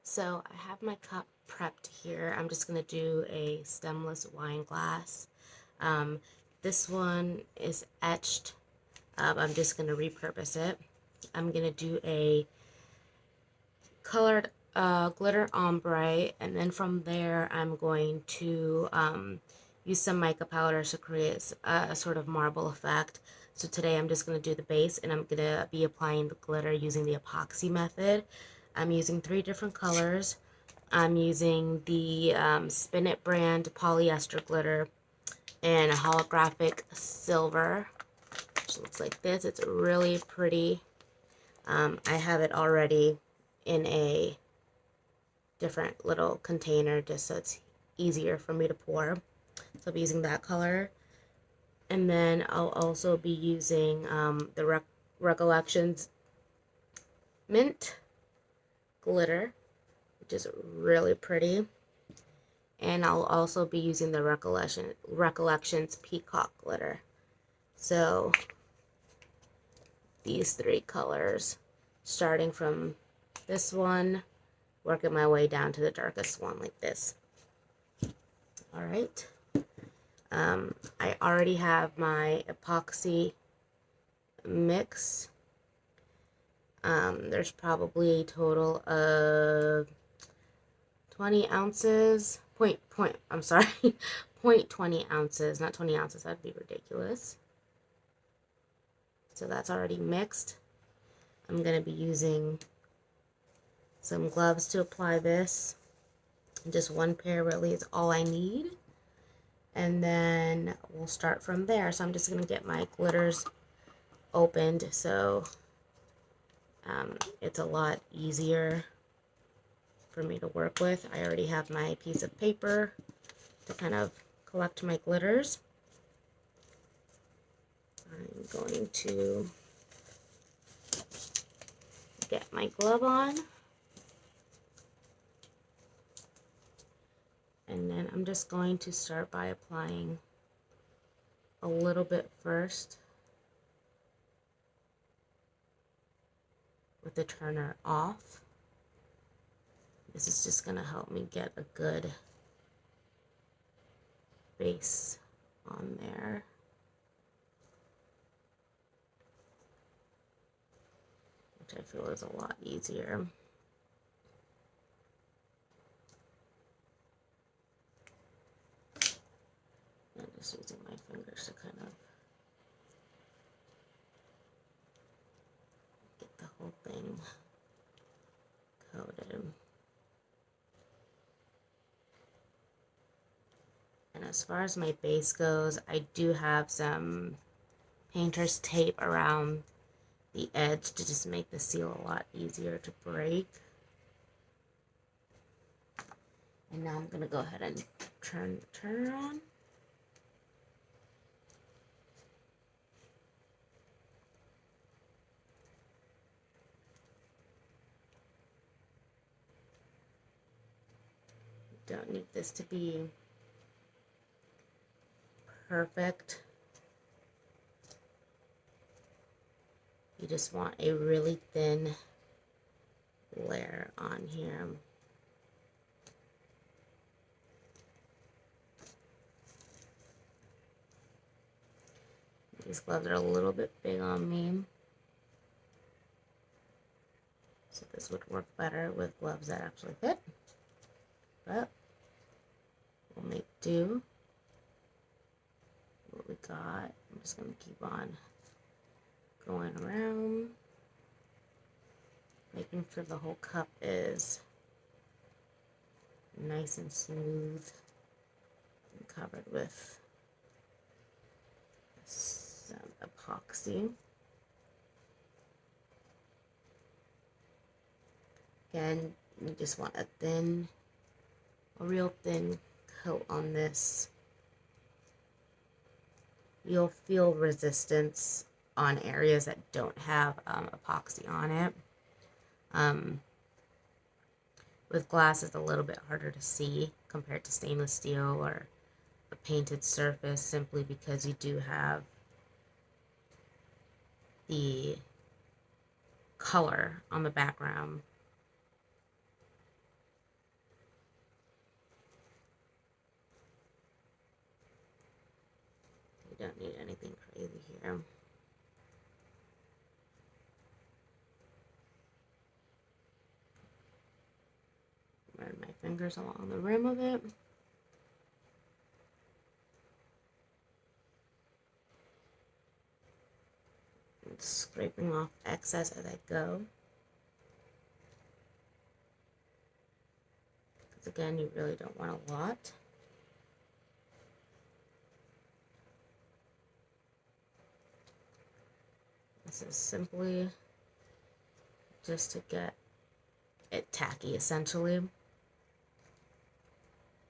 So I have my cup prepped here. I'm just going to do a stemless wine glass. Um, this one is etched. I'm just going to repurpose it. I'm going to do a colored glitter ombre, and then from there I'm going to use some mica powder to create a sort of marble effect. So today I'm just going to do the base, and I'm going to be applying the glitter using the epoxy method. I'm using 3 different colors. I'm using the Spin It brand polyester glitter and a holographic silver, which looks like this. It's really pretty. I have it already in a different little container just so it's easier for me to pour. So I'll be using that color. And then I'll also be using the Recollections Mint glitter, which is really pretty. And I'll also be using the Recollections Peacock glitter. So these 3 colors, starting from this one, working my way down to the darkest one like this. All right. I already have my epoxy mix. There's probably a total of 20 ounces, I'm sorry, 0.20 ounces, not 20 ounces, that'd be ridiculous. So that's already mixed. I'm going to be using some gloves to apply this. Just 1 pair really is all I need. And then we'll start from there. So I'm just going to get my glitters opened so it's a lot easier for me to work with. I already have my piece of paper to kind of collect my glitters. I'm going to get my glove on. And then I'm just going to start by applying a little bit first with the turner off. This is just going to help me get a good base on there. Which I feel is a lot easier. And just using my fingers to kind of get the whole thing coated. And as far as my base goes, I do have some painter's tape around the edge to just make the seal a lot easier to break. And now I'm going to go ahead and turn the turner on. Don't need this to be perfect. You just want a really thin layer on here. These gloves are a little bit big on me, so this would work better with gloves that actually fit, but we'll make do what we got. I'm just going to keep on going around, making sure the whole cup is nice and smooth and covered with some epoxy. Again, you just want a real thin coat on this. You'll feel resistance on areas that don't have epoxy on it. With glass, it's a little bit harder to see compared to stainless steel or a painted surface, simply because you do have the color on the background We don't need anything crazy here. Run my fingers along the rim of it. And scraping off excess as I go. Because again, you really don't want a lot. This is simply just to get it tacky, essentially.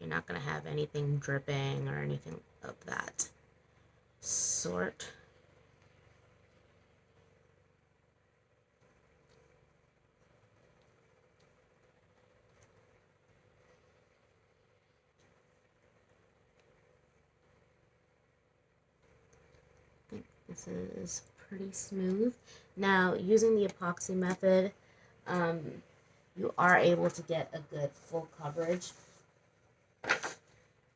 You're not going to have anything dripping or anything of that sort. I think this is pretty smooth. Now, using the epoxy method, you are able to get a good full coverage.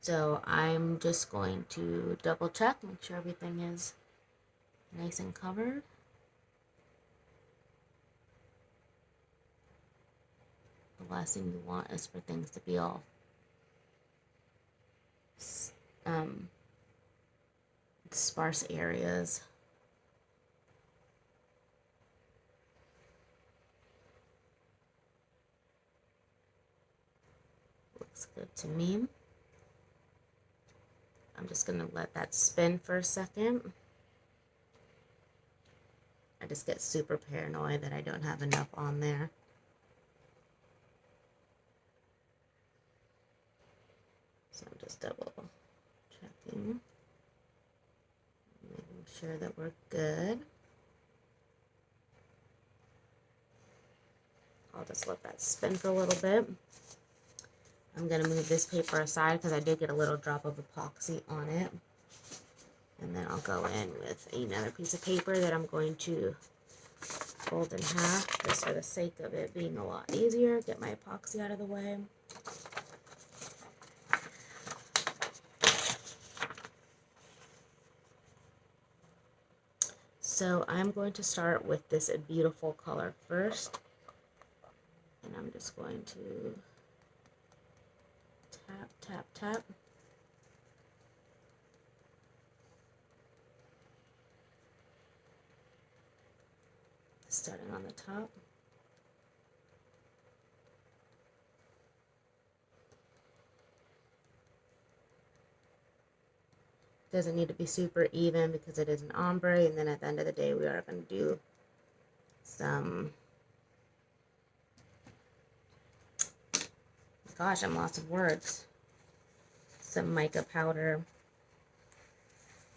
So I'm just going to double check, make sure everything is nice and covered. The last thing you want is for things to be all sparse areas. Looks good to me. I'm just going to let that spin for a second. I just get super paranoid that I don't have enough on there. So I'm just double checking, making sure that we're good. I'll just let that spin for a little bit. I'm going to move this paper aside because I did get a little drop of epoxy on it. And then I'll go in with another piece of paper that I'm going to fold in half just for the sake of it being a lot easier. Get my epoxy out of the way. So I'm going to start with this beautiful color first. And I'm just going to tap, tap, tap. Starting on the top. Doesn't need to be super even because it is an ombre, and then at the end of the day we are going to do some, gosh, I'm lost of words, some mica powder.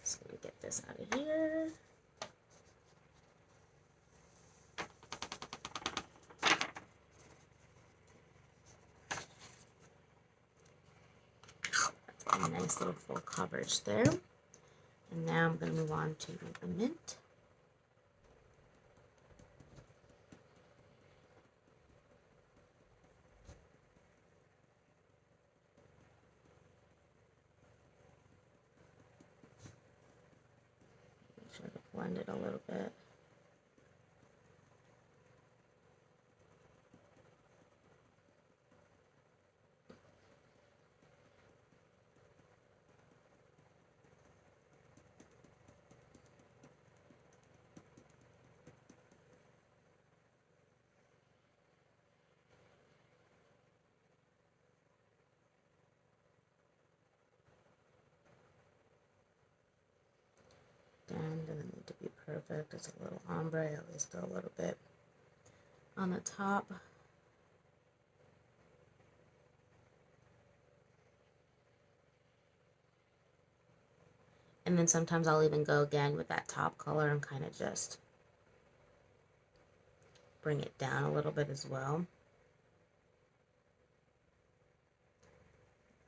Just going to get this out of here. A nice little full coverage there. And now I'm going to move on to the mint. Make sure to blend it a little bit. And doesn't need to be perfect. It's a little ombre. I always throw a little bit on the top. And then sometimes I'll even go again with that top color and kind of just bring it down a little bit as well.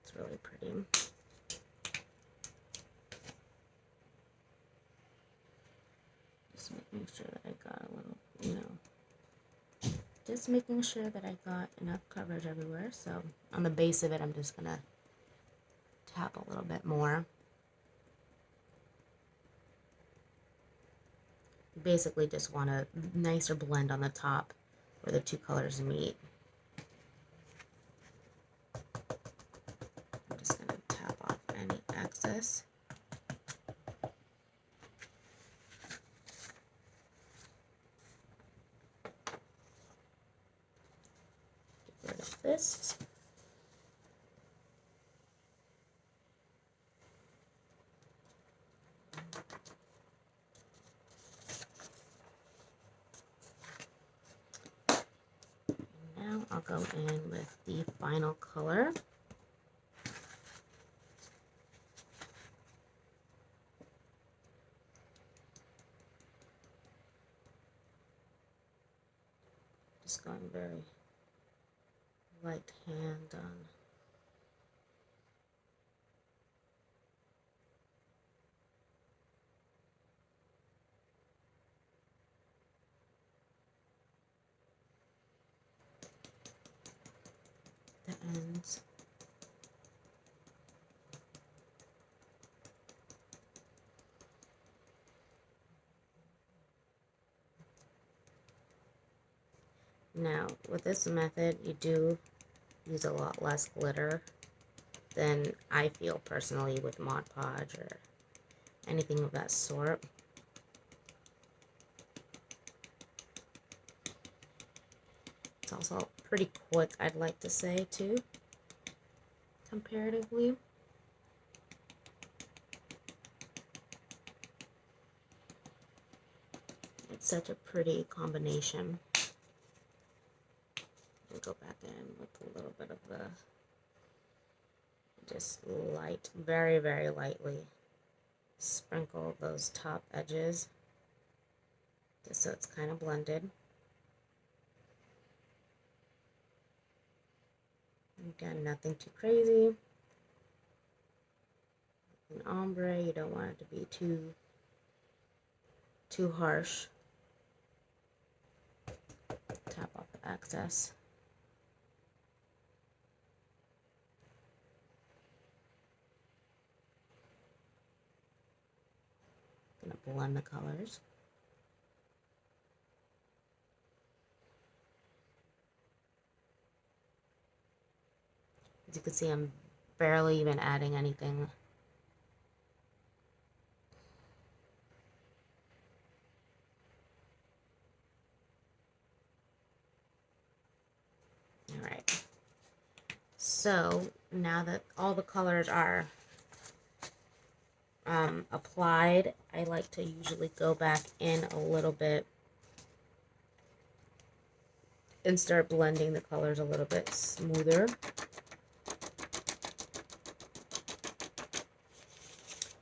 It's really pretty. Just making sure that I got a little, just making sure that I got enough coverage everywhere. So on the base of it, I'm just gonna tap a little bit more. Basically just want a nicer blend on the top where the two colors meet. I'm just going to tap off any excess. Get rid of this. Now I'll go in with the final color. Just going very light hand on. The ends. Now, with this method, you do use a lot less glitter than I feel personally with Mod Podge or anything of that sort. It's also pretty quick, I'd like to say, too, comparatively. It's such a pretty combination. I'll go back in with a little bit of the, just light, very, very lightly sprinkle those top edges, just so it's kind of blended. Again, nothing too crazy. An ombre, you don't want it to be too harsh. Tap off the excess. Gonna blend the colors. As you can see, I'm barely even adding anything. Alright. So, now that all the colors are applied, I like to usually go back in a little bit and start blending the colors a little bit smoother.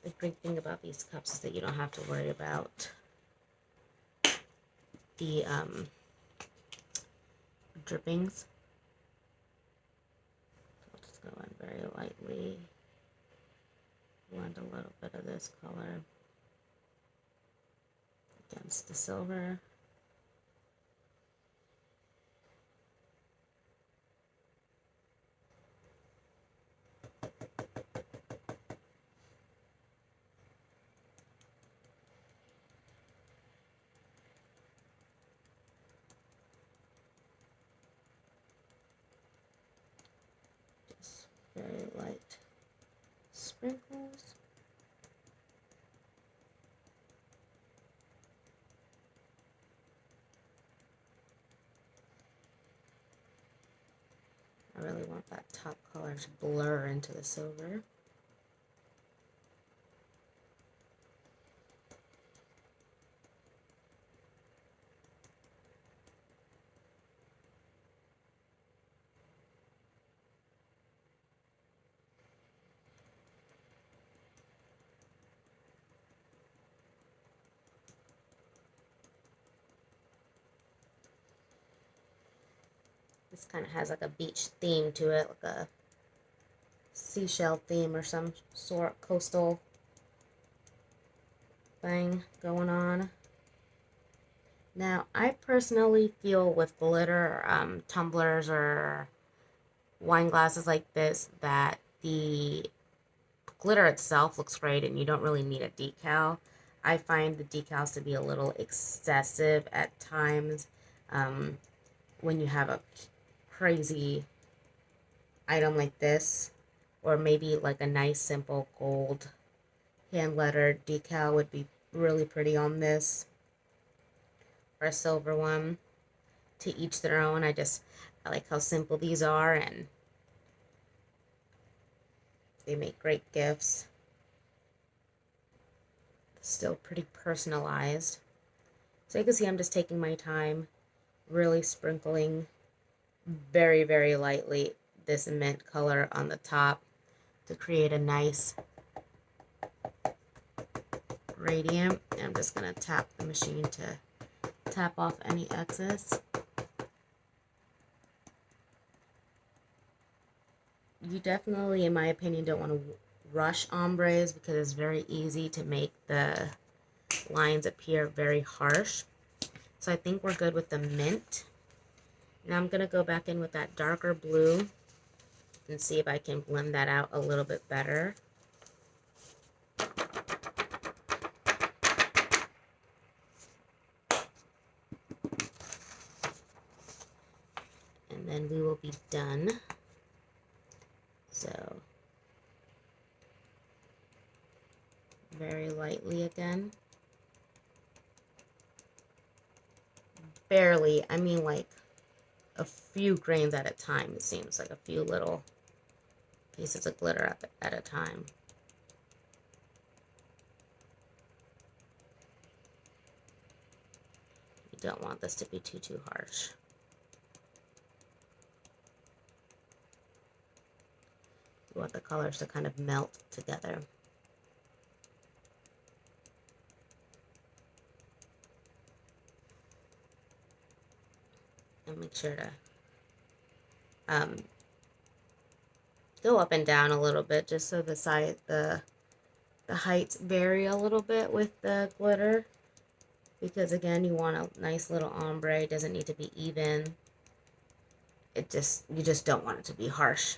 The great thing about these cups is that you don't have to worry about the drippings. I'll just go in very lightly, blend a little bit of this color against the silver. Just very light sprinkles. I really want that top color to blur into the silver. This kind of has like a beach theme to it, like a seashell theme or some sort, coastal thing going on. Now, I personally feel with glitter tumblers or wine glasses like this that the glitter itself looks great and you don't really need a decal. I find the decals to be a little excessive at times when you have a crazy item like this, or maybe like a nice simple gold hand lettered decal would be really pretty on this, or a silver one. To each their own. I like how simple these are, and they make great gifts. Still pretty personalized. So you can see I'm just taking my time, really sprinkling very, very lightly this mint color on the top to create a nice gradient. I'm just going to tap the machine to tap off any excess. You definitely, in my opinion, don't want to rush ombres because it's very easy to make the lines appear very harsh. So I think we're good with the mint. Now I'm going to go back in with that darker blue and see if I can blend that out a little bit better. And then we will be done. So, very lightly again. Barely, I mean like a few grains at a time, it seems like a few little pieces of glitter at a time. You don't want this to be too harsh. You want the colors to kind of melt together. And make sure to go up and down a little bit, just so the heights vary a little bit with the glitter, because again, you want a nice little ombre. It doesn't need to be even. You just don't want it to be harsh.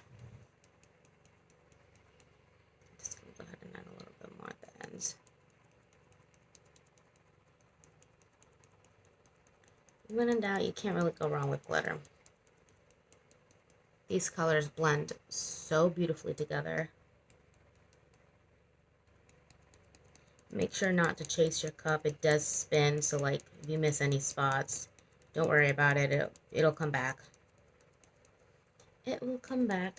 Just gonna go ahead and add a little bit more at the ends. When in doubt, you can't really go wrong with glitter. These colors blend so beautifully together. Make sure not to chase your cup. It does spin, so like if you miss any spots, don't worry about it. It'll come back. It will come back.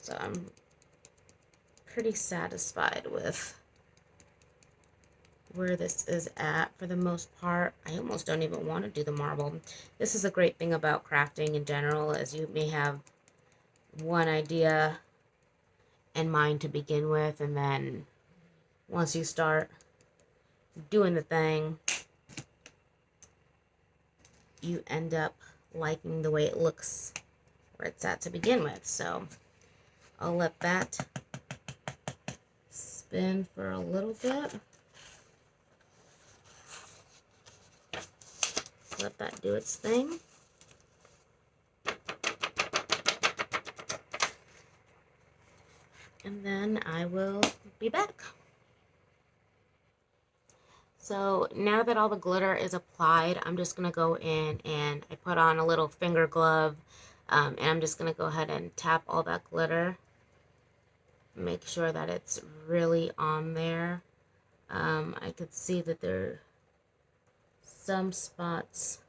So I'm pretty satisfied with where this is at for the most part. I almost don't even want to do the marble. This is a great thing about crafting in general, as you may have one idea in mind to begin with, and then once you start doing the thing, you end up liking the way it looks where it's at to begin with. So I'll let that spin for a little bit. Let that do its thing. And then I will be back. So now that all the glitter is applied, I'm just going to go in and I put on a little finger glove, and I'm just going to go ahead and tap all that glitter. Make sure that it's really on there. I could see that there are some spots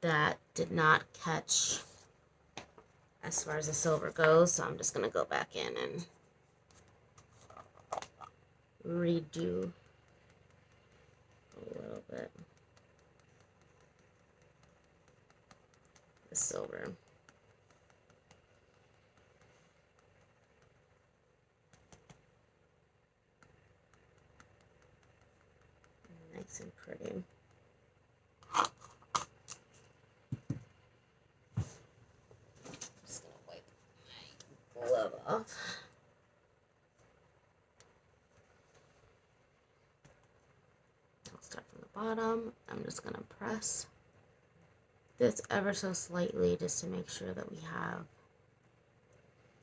that did not catch as far as the silver goes, so I'm just going to go back in and redo a little bit the silver. Nice and pretty. Just gonna wipe my glove off. I'll start from the bottom. I'm just gonna press this ever so slightly just to make sure that we have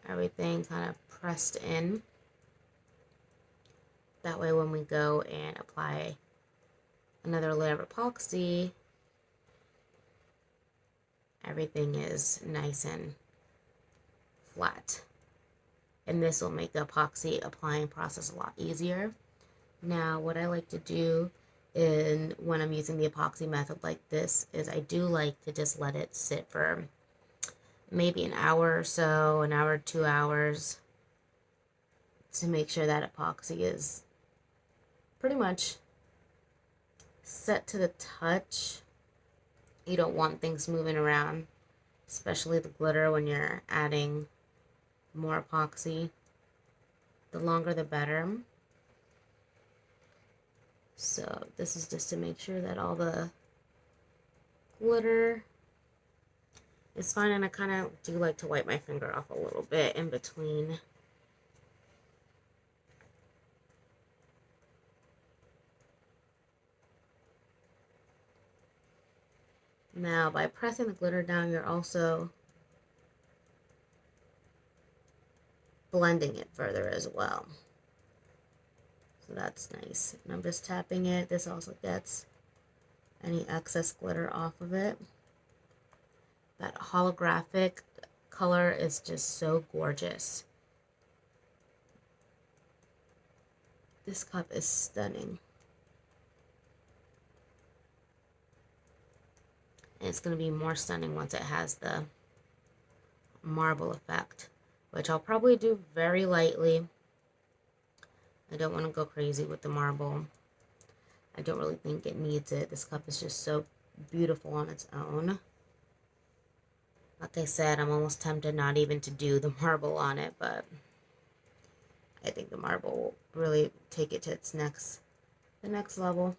everything kind of pressed in. That way when we go and apply another layer of epoxy, everything is nice and flat. And this will make the epoxy applying process a lot easier. Now, what I like to do when I'm using the epoxy method like this is I do like to just let it sit for maybe an hour or so, an hour, 2 hours, to make sure that epoxy is pretty much set to the touch. You don't want things moving around, especially the glitter when you're adding more epoxy. The longer the better. So this is just to make sure that all the glitter is fine, and I kind of do like to wipe my finger off a little bit in between. Now, by pressing the glitter down, you're also blending it further as well. So that's nice. And I'm just tapping it. This also gets any excess glitter off of it. That holographic color is just so gorgeous. This cup is stunning. And it's going to be more stunning once it has the marble effect, which I'll probably do very lightly. I don't want to go crazy with the marble. I don't really think it needs it. This cup is just so beautiful on its own. Like I said, I'm almost tempted not even to do the marble on it, but I think the marble will really take it to the next level.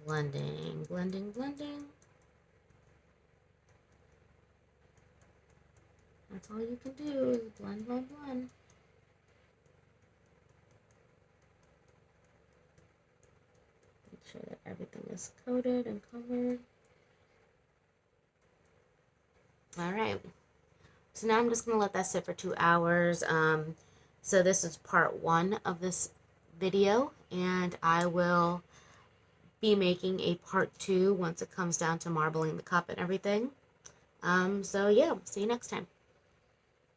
Blending, blending, blending. That's all you can do is blend, blend, blend. Make sure that everything is coated and covered. All right. So now I'm just going to let that sit for 2 hours. So this is part 1 of this video, and I will be making a part 2 once it comes down to marbling the cup and everything. So yeah, see you next time.